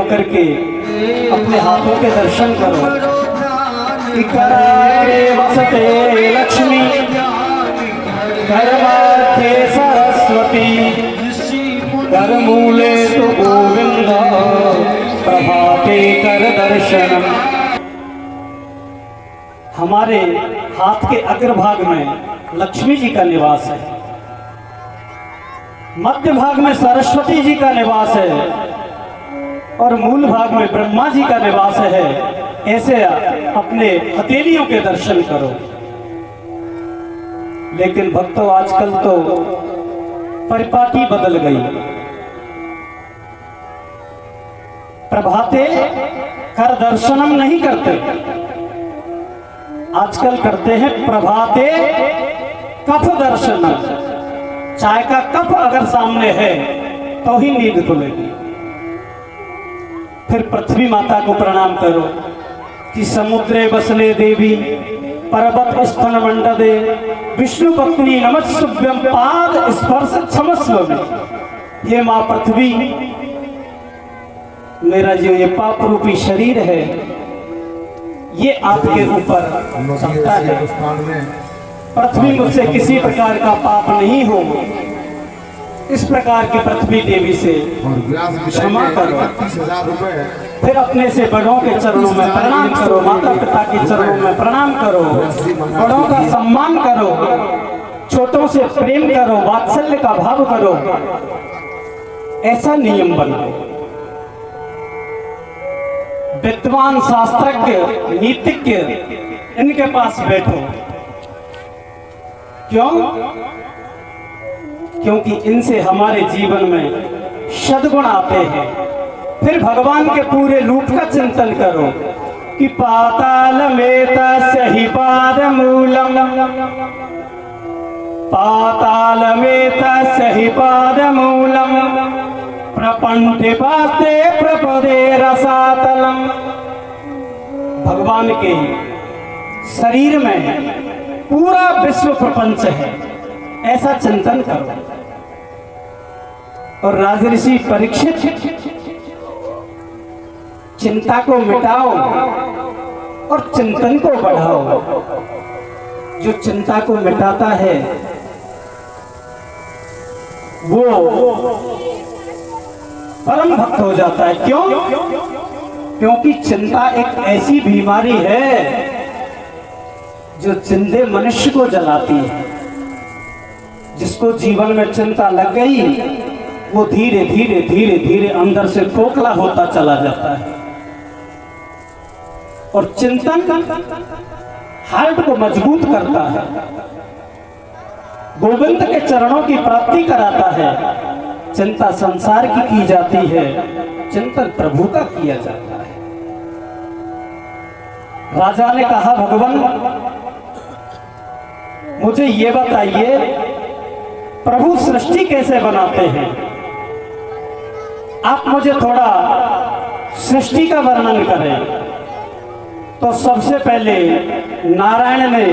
होकर के अपने हाथों के दर्शन करो कि कराग्रे वसते लक्ष्मी, करमार्थे सरस्वती, करमूले तो गोविंद, प्रभाते कर दर्शनम। हमारे हाथ के अग्रभाग में लक्ष्मी जी का निवास है, मध्य भाग में सरस्वती जी का निवास है और मूल भाग में ब्रह्मा जी का निवास है। ऐसे अपने हथेलियों के दर्शन करो। लेकिन भक्तों, आजकल तो परिपाटी बदल गई। प्रभाते कर दर्शनम नहीं करते, आजकल करते हैं प्रभाते कफ दर्शनम। चाय का कप अगर सामने है तो ही नींद खुलेगी। फिर पृथ्वी माता को प्रणाम करो कि समुद्रे बसने देवी, पर्वत स्तन मंडदे, विष्णु पत्नी नमस्सुभ्यं, पाद स्पर्श क्षमस्व में। ये माँ पृथ्वी, मेरा जो ये पाप रूपी शरीर है ये आपके ऊपर चलता है। पृथ्वी मुझसे किसी प्रकार का पाप नहीं हो, इस प्रकार की पृथ्वी देवी से क्षमा करो। फिर अपने से बड़ों के चरणों में प्रणाम करो, माता पिता के चरणों में प्रणाम करो, बड़ों का सम्मान करो, छोटों से प्रेम करो, वात्सल्य का भाव करो। ऐसा नियम बनाओ। विद्वान, शास्त्रज्ञ, नीतिज्ञ इनके पास बैठो। क्यों? क्योंकि इनसे हमारे जीवन में सद्गुण आते हैं। फिर भगवान के पूरे रूप का चिंतन करो कि पाताल में तस्य पाद मूलम, पाताल में तस्य पाद मूलम, प्रपंच पाते प्रपदे रसातलम। भगवान के शरीर में पूरा विश्व प्रपंच है, ऐसा चिंतन करो। और राजऋषि परीक्षित, चिंता को मिटाओ और चिंतन को बढ़ाओ। जो चिंता को मिटाता है वो परम भक्त हो जाता है। क्यों? क्योंकि चिंता एक ऐसी बीमारी है जो जिंदे मनुष्य को जलाती है। जिसको जीवन में चिंता लग गई वो धीरे धीरे धीरे धीरे अंदर से खोखला होता चला जाता है। और चिंतन हार्ट को मजबूत करता है, गोविंद के चरणों की प्राप्ति कराता है। चिंता संसार की जाती है, चिंतन प्रभु का किया जाता है। राजा ने कहा, भगवान मुझे ये बताइए प्रभु सृष्टि कैसे बनाते हैं? आप मुझे थोड़ा सृष्टि का वर्णन करें। तो सबसे पहले नारायण ने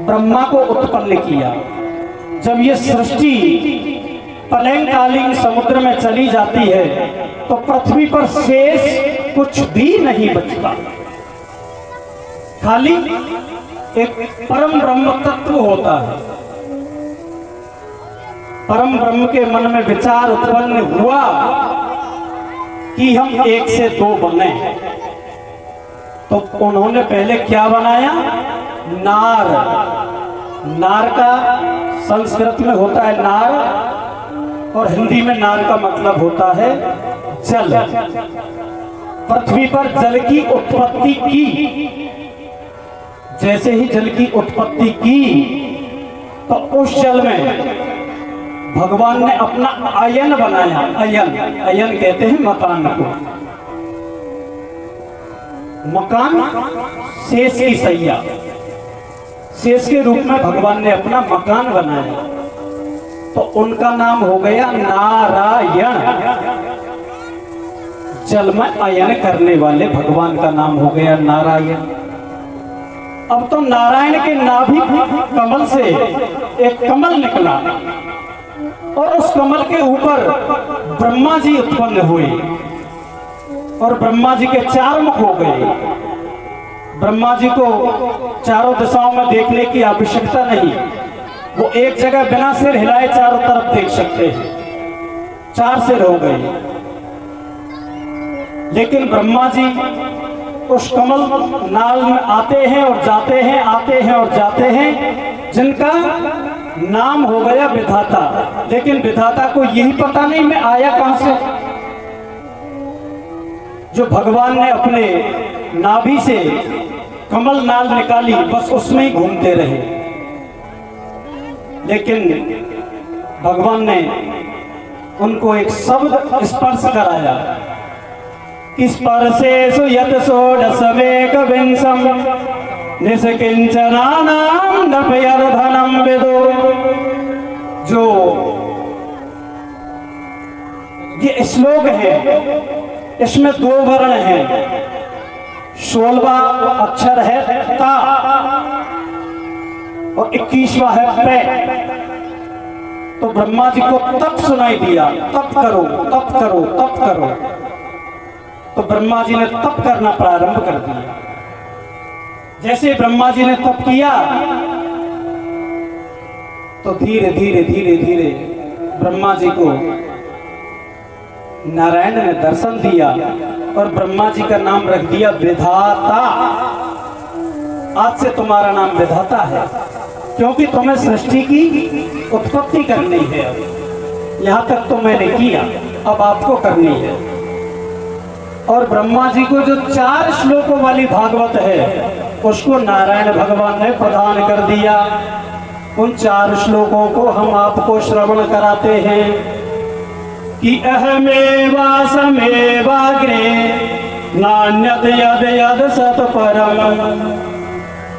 ब्रह्मा को उत्पन्न किया। जब ये सृष्टि प्रलयकालीन समुद्र में चली जाती है तो पृथ्वी पर शेष कुछ भी नहीं बचता, खाली एक परम ब्रह्म तत्व होता है। परम ब्रह्म के मन में विचार उत्पन्न हुआ कि हम एक से दो बने। तो उन्होंने पहले क्या बनाया? नार। नार का संस्कृत में होता है नार, और हिंदी में नार का मतलब होता है जल। पृथ्वी पर जल की उत्पत्ति की। जैसे ही जल की उत्पत्ति की तो उस जल में भगवान ने अपना अयन बनाया। अयन, अयन कहते हैं मकान को। मकान शेष की सैया, शेष के रूप में भगवान ने अपना मकान बनाया। तो उनका नाम हो गया नारायण। जल में अयन करने वाले भगवान का नाम हो गया नारायण। अब तो नारायण के नाभि कमल से एक कमल निकला और उस कमल के ऊपर ब्रह्मा जी उत्पन्न हुए। और ब्रह्मा जी के 4 मुख हो गए। ब्रह्मा जी को चारों दिशाओं में देखने की आवश्यकता नहीं, वो एक जगह बिना सिर हिलाए चारों तरफ देख सकते हैं। 4 सिर हो गए। लेकिन ब्रह्मा जी उस कमल नाल में आते हैं और जाते हैं, आते हैं और जाते हैं, जिनका नाम हो गया विधाता। लेकिन विधाता को यही पता नहीं मैं आया कहां से। जो भगवान ने अपने नाभि से कमल नाल निकाली, बस उसमें ही घूमते रहे। लेकिन भगवान ने उनको एक शब्द स्पर्श कराया। स्पर्शेषु यत् षोडशमेकविंशं निष्किंचनानां नभयर्धनं विदो। जो ये श्लोक है, इसमें 2 वर्ण हैं। 16वां अक्षर है ता और 21वां है पे। तो ब्रह्मा जी को तप सुनाई दिया, तप करो, तप करो, तप करो। तो ब्रह्मा जी ने तप करना प्रारंभ कर दिया। जैसे ब्रह्मा जी ने तप किया तो धीरे धीरे धीरे धीरे ब्रह्मा जी को नारायण ने दर्शन दिया और ब्रह्मा जी का नाम रख दिया विधाता। आज से तुम्हारा नाम विधाता है, क्योंकि तुम्हें सृष्टि की उत्पत्ति करनी है। यहां तक तो मैंने किया, अब आपको करनी है। और ब्रह्मा जी को जो 4 श्लोकों वाली भागवत है, उसको नारायण भगवान ने प्रदान कर दिया। उन 4 श्लोकों को हम आपको श्रवण कराते हैं कि अहमेवासमेवाग्रे नान्यत यद यद सत्परम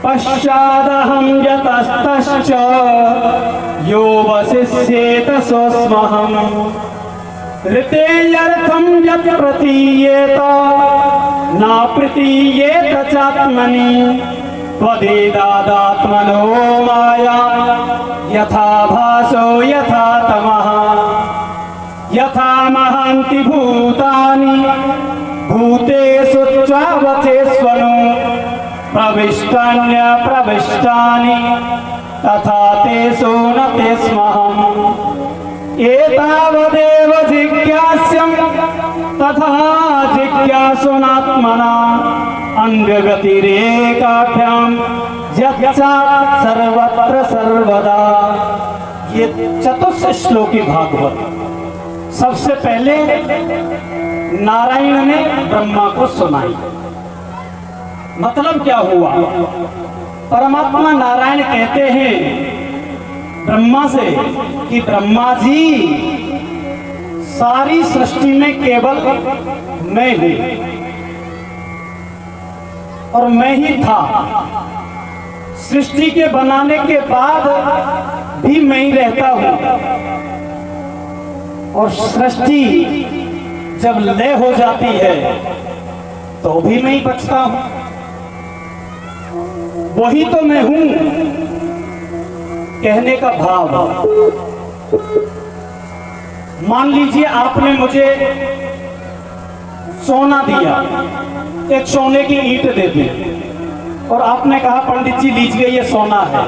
पश्चादहं यतस्तश्च यो वसिष्येत सोऽस्महम् ऋतेयर्थं यत् प्रतीयेत न प्रतीयेत चात्मनि त्वदेदादात्मनो माया यथा भासो यथा तमः यथा महान्ति भूतानि भूतेषु चावचेष्वनु प्रविष्टान्य प्रविष्टानि तथा तेषु न तेस्महम् एतावदेव जिज्ञास्यं तथा जिज्ञासुनात्मना अन्यगतिरेकाभ्यां यच्चात् सर्वत्र सर्वदा। ये चतुश्लोकी भागवत सबसे पहले नारायण ने ब्रह्मा को सुनाई। मतलब क्या हुआ? परमात्मा नारायण कहते हैं ब्रह्मा से कि ब्रह्मा जी, सारी सृष्टि में केवल मैं हूं और मैं ही था। सृष्टि के बनाने के बाद भी मैं ही रहता हूं, और सृष्टि जब लय हो जाती है तो भी मैं ही बचता हूं। वही तो मैं हूं कहने का भाव। मान लीजिए आपने मुझे सोना दिया, एक सोने की ईंट दे दी और आपने कहा पंडित जी लीजिए ये सोना है।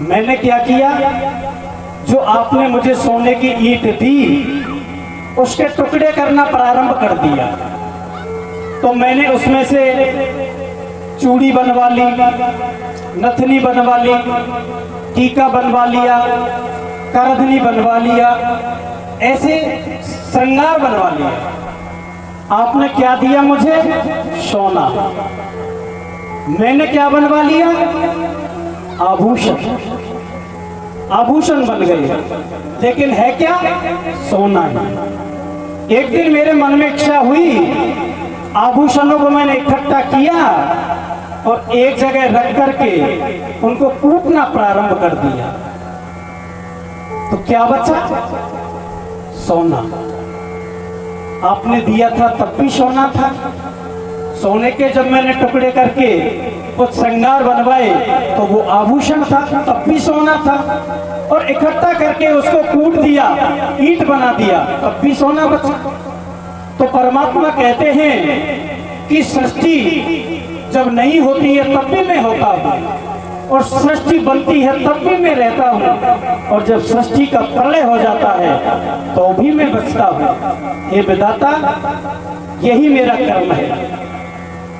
मैंने क्या किया? जो आपने मुझे सोने की ईंट दी उसके टुकड़े करना प्रारंभ कर दिया। तो मैंने उसमें से चूड़ी बनवा ली, नथनी बनवा ली, टीका बनवा लिया, करधनी बनवा लिया, ऐसे श्रृंगार बनवा लिया। आपने क्या दिया मुझे? सोना। मैंने क्या बनवा लिया? आभूषण। आभूषण बन गए, लेकिन है क्या? सोना ही। एक दिन मेरे मन में इच्छा हुई, आभूषणों को मैंने इकट्ठा किया और एक जगह रख करके उनको कूटना प्रारंभ कर दिया। तो क्या बचा? सोना। आपने दिया था तब भी सोना था। सोने के जब मैंने टुकड़े करके कुछ श्रृंगार बनवाए तो वो आभूषण था, तब भी सोना था। और इकट्ठा करके उसको कूट दिया, ईंट बना दिया, तब भी सोना बचा। तो परमात्मा कहते हैं कि सृष्टि जब नहीं होती है तब भी मैं होता हूँ, और सृष्टि बनती है तब भी मैं रहता हूँ, और जब सृष्टि का प्रलय हो जाता है तो भी मैं बचता हूँ। हे विधाता, यही मेरा कर्म है।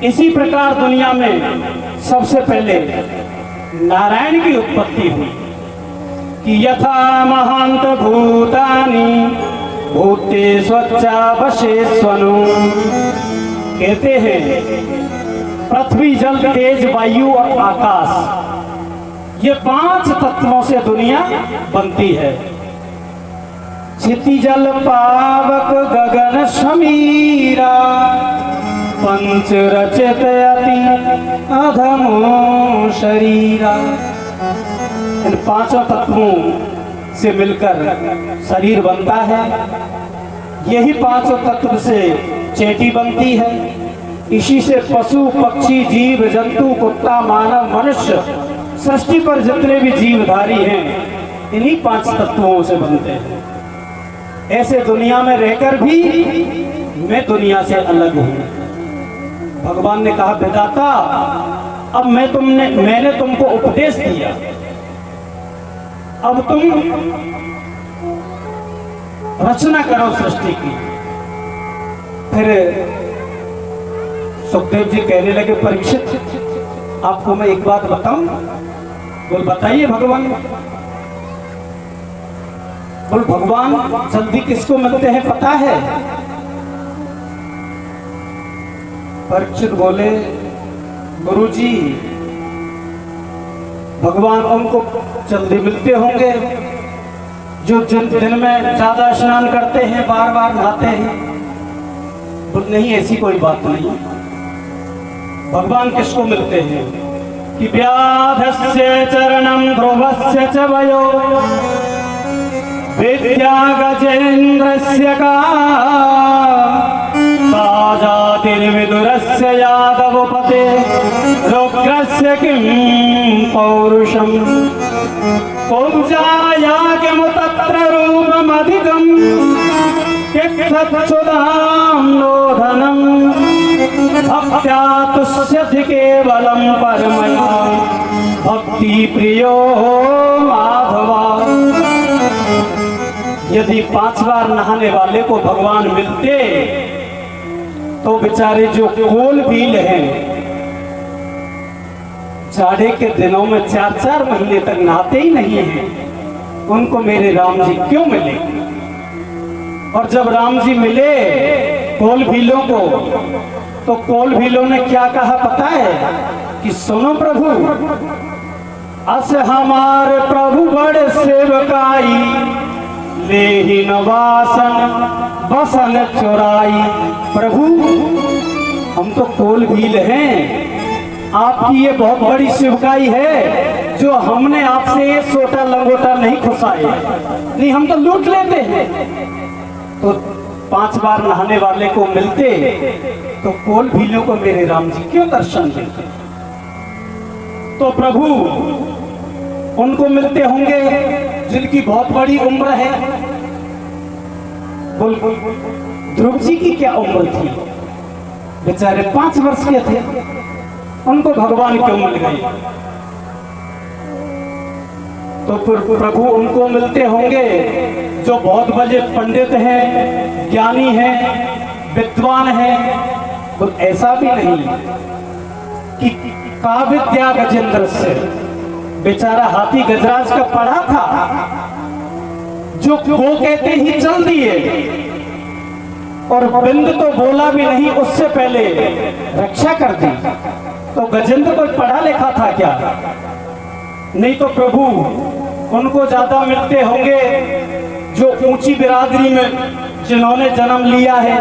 इसी प्रकार दुनिया में सबसे पहले नारायण की उत्पत्ति हुई कि यथा महांत भूतानि भूते स्वच्छा वशेस्वनु। कहते हैं पृथ्वी, जल, तेज, वायु और आकाश, ये 5 तत्वों से दुनिया बनती है। क्षिति जल पावक गगन समीरा पंच रचित अति अधमो शरीरा। इन 5 तत्वों से मिलकर शरीर बनता है। यही 5 तत्व से चेटी बनती है। इसी से पशु पक्षी जीव जंतु कुत्ता मानव मनुष्य सृष्टि पर जितने भी जीवधारी हैं इन्हीं 5 तत्वों से बनते हैं। ऐसे दुनिया में रहकर भी मैं दुनिया से अलग हूँ। भगवान ने कहा विधाता, अब मैंने तुमको उपदेश दिया, अब तुम रचना करो सृष्टि की। फिर सुखदेव जी कहने लगे, परीक्षित, आपको मैं एक बात बताऊं? बोल बताइए भगवान। बोल भगवान जल्दी किसको मिलते हैं पता है? परीक्षित बोले, गुरुजी भगवान उनको जल्दी मिलते होंगे जो दिन में ज्यादा स्नान करते हैं, बार बार नहाते हैं। बोल नहीं, ऐसी कोई बात नहीं। भगवान किसको मिलते हैं कि व्याधस्य चरणम ध्रुवस्य च वयो विद्या गजेन्द्रस्य का जातिर्विदुरस्य यादवपते रुद्रस्य किं पौरुषम् पूजाया किमुतत्र रूपमधिकम् कित्थत्सुधां नोधनम् भक्त्या तुष्यति केवलं परमया भक्ति प्रियो माधवा। यदि 5 बार नहाने वाले को भगवान मिलते तो बेचारे जो कोल भील हैं जाड़े के दिनों में 4-4 महीने तक नहाते ही नहीं हैं, उनको मेरे राम जी क्यों मिले? और जब राम जी मिले कोल भीलों को, तो कोल भीलों ने क्या कहा पता है कि सुनो प्रभु, अस हमारे प्रभु बड़े सेवकाई ले ही नवासन बसन चुराई। प्रभु हम तो कोल भील हैं, आपकी ये बहुत बड़ी सेवकाई है जो हमने आपसे ये सोटा लंगोटा नहीं खुसाया, नहीं हम तो लूट लेते हैं। तो 5 बार नहाने वाले को मिलते तो कोल भीलों को मेरे राम जी क्यों दर्शन देते? तो प्रभु उनको मिलते होंगे जिनकी बहुत बड़ी उम्र है। बोल ध्रुव जी की क्या उम्र थी? बेचारे 5 वर्ष के थे, उनको भगवान क्यों मिल गए? तो फिर प्रभु उनको मिलते होंगे जो बहुत बड़े पंडित हैं, ज्ञानी हैं, विद्वान हैं। तो ऐसा भी नहीं कि का विद्या गजेंद्र से, बेचारा हाथी गजराज का पढ़ा था जो वो कहते ही चल दिए, और बिंद तो बोला भी नहीं, उससे पहले रक्षा कर दी। तो गजेंद्र कोई पढ़ा लिखा था क्या? नहीं। तो प्रभु उनको ज्यादा मिलते होंगे जो ऊंची बिरादरी में जिन्होंने जन्म लिया है।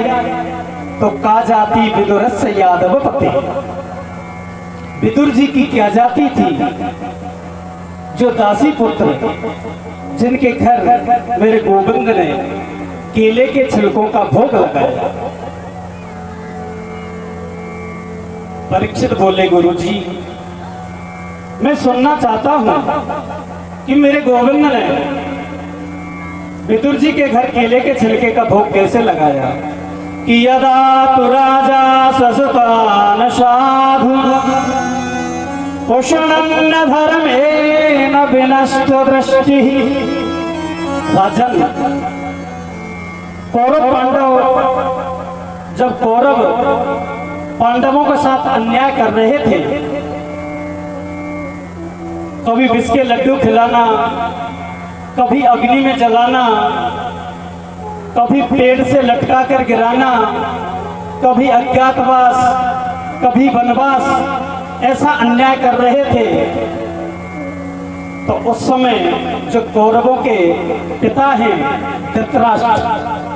तो का जाति विदुरस्य यादव पते, विदुर जी की क्या जाति थी? जो दासी पुत्र जिनके घर मेरे गोविंद ने केले के छिलकों का भोग लगाया। परीक्षित बोले, गुरुजी मैं सुनना चाहता हूं कि मेरे गोविंद ने विदुर जी के घर केले के छिलके का भोग कैसे लगाया? कि यदा तु राजा ससुतान साधु उष्णन्न धर्मेण विनष्ट दृष्टि। राजन, कौरव पांडव, जब कौरव पांडवों के साथ अन्याय कर रहे थे, कभी विष के लड्डू खिलाना, कभी अग्नि में जलाना, कभी पेड़ से लटका कर गिराना, कभी अज्ञातवास, कभी वनवास, ऐसा अन्याय कर रहे थे। तो उस समय जो कौरवों के पिता हैं धृतराष्ट्र,